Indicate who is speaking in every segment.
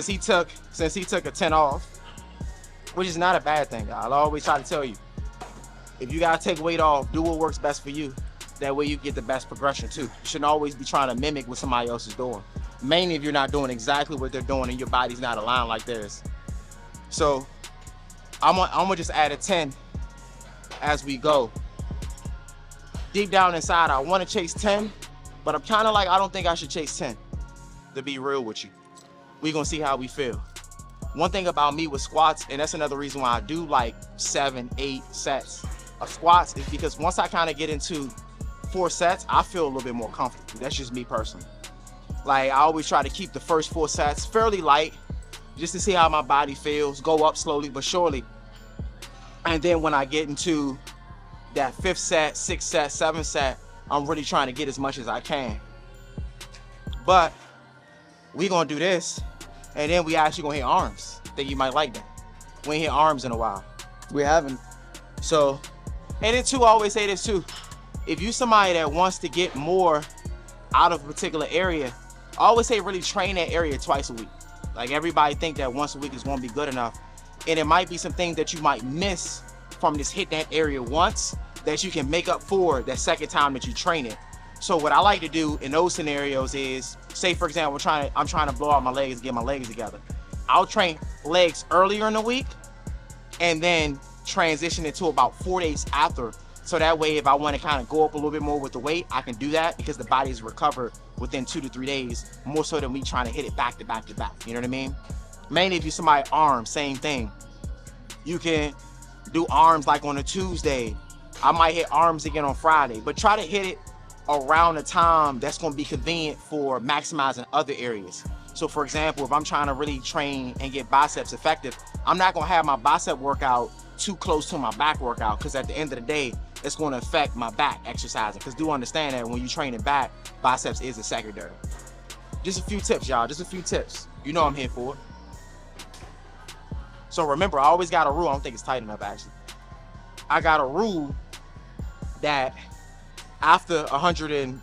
Speaker 1: since he took a 10 off, which is not a bad thing. I'll always try to tell you, if you gotta take weight off, do what works best for you. That way you get the best progression too. You shouldn't always be trying to mimic what somebody else is doing. Mainly if you're not doing exactly what they're doing and your body's not aligned like theirs. So I'm gonna just add a 10 as we go. Deep down inside, I want to chase 10, but I'm kind of like, I don't think I should chase 10, to be real with you. We're gonna see how we feel. One thing about me with squats, and that's another reason why I do like 7, 8 sets of squats, is because once I kind of get into 4 sets, I feel a little bit more comfortable. That's just me personally. Like, I always try to keep the first 4 sets fairly light, just to see how my body feels, go up slowly but surely. And then when I get into that 5th set, 6th set, 7th set, I'm really trying to get as much as I can. But we gonna do this, and then we actually gonna hit arms. I think you might like that. We ain't hit arms in a while.
Speaker 2: We haven't.
Speaker 1: So, and then too, I always say this too. If you somebody that wants to get more out of a particular area, I always say really train that area twice a week. Like, everybody think that once a week is gonna be good enough. And it might be some things that you might miss from just hitting that area once that you can make up for that second time that you train it. So what I like to do in those scenarios is, say for example, I'm trying to blow out my legs, get my legs together. I'll train legs earlier in the week and then transition into about 4 days after. So that way, if I want to kind of go up a little bit more with the weight, I can do that because the body is recovered within 2 to 3 days, more so than me trying to hit it back to back to back. You know what I mean? Mainly if you're somebody arms, same thing. You can do arms like on a Tuesday. I might hit arms again on Friday, but try to hit it around the time that's going to be convenient for maximizing other areas. So for example, if I'm trying to really train and get biceps effective, I'm not going to have my bicep workout too close to my back workout, because at the end of the day, it's going to affect my back exercising. Because do understand that when you train it back, biceps is a secondary. Just a few tips, y'all. Just a few tips. You know I'm here for it. So remember, I always got a rule. I don't think it's tight enough, actually. I got a rule that after 100 and,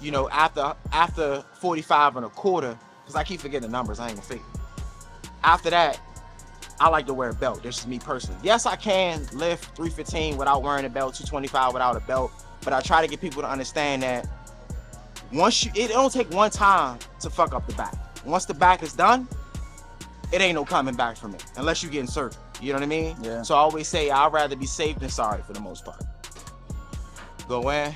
Speaker 1: after 45 and a quarter, because I keep forgetting the numbers, I ain't gonna fake it. After that, I like to wear a belt. This is me personally. Yes, I can lift 315 without wearing a belt, 225 without a belt, but I try to get people to understand that it don't take one time to fuck up the back. Once the back is done, it ain't no coming back from it, unless you getting surgery. You know what I mean?
Speaker 2: Yeah.
Speaker 1: So I always say I'd rather be safe than sorry for the most part. Go in.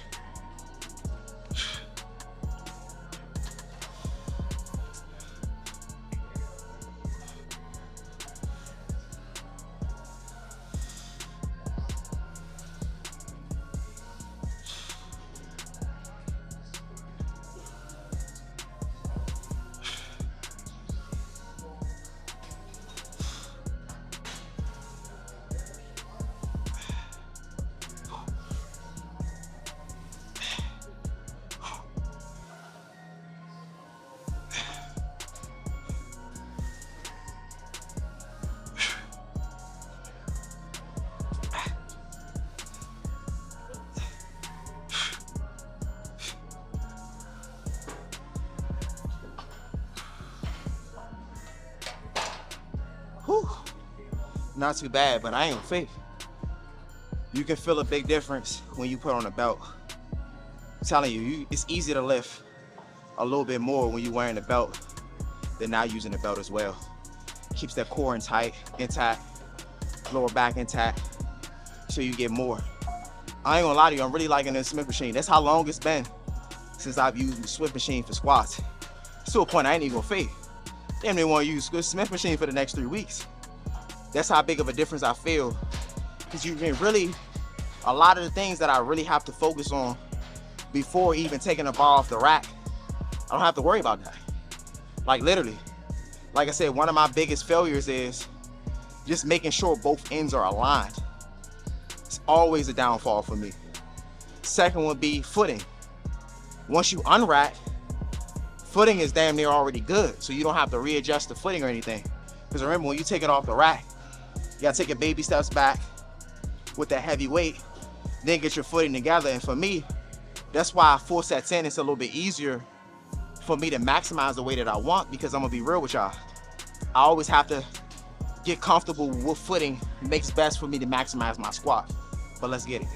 Speaker 1: Whew. Not too bad, but I ain't gonna fake. You can feel a big difference when you put on a belt. I'm telling you, it's easy to lift a little bit more when you're wearing a belt than not using a belt as well. Keeps that core intact, lower back intact, so you get more. I ain't gonna lie to you, I'm really liking this Smith machine. That's how long it's been since I've used the Swift machine for squats. It's to a point I ain't even gonna fake. Damn, they want to use the Smith machine for the next 3 weeks. That's how big of a difference I feel. Because you can really, a lot of the things that I really have to focus on before even taking a bar off the rack, I don't have to worry about that. Like literally. Like I said, one of my biggest failures is just making sure both ends are aligned. It's always a downfall for me. Second would be footing. Once you unrack, footing is damn near already good, so you don't have to readjust the footing or anything. Because remember, when you take it off the rack, you gotta take your baby steps back with that heavy weight, then get your footing together. And for me, that's why 4 sets in, it's a little bit easier for me to maximize the way that I want, because I'm gonna be real with y'all. I always have to get comfortable with footing makes best for me to maximize my squat. But let's get it.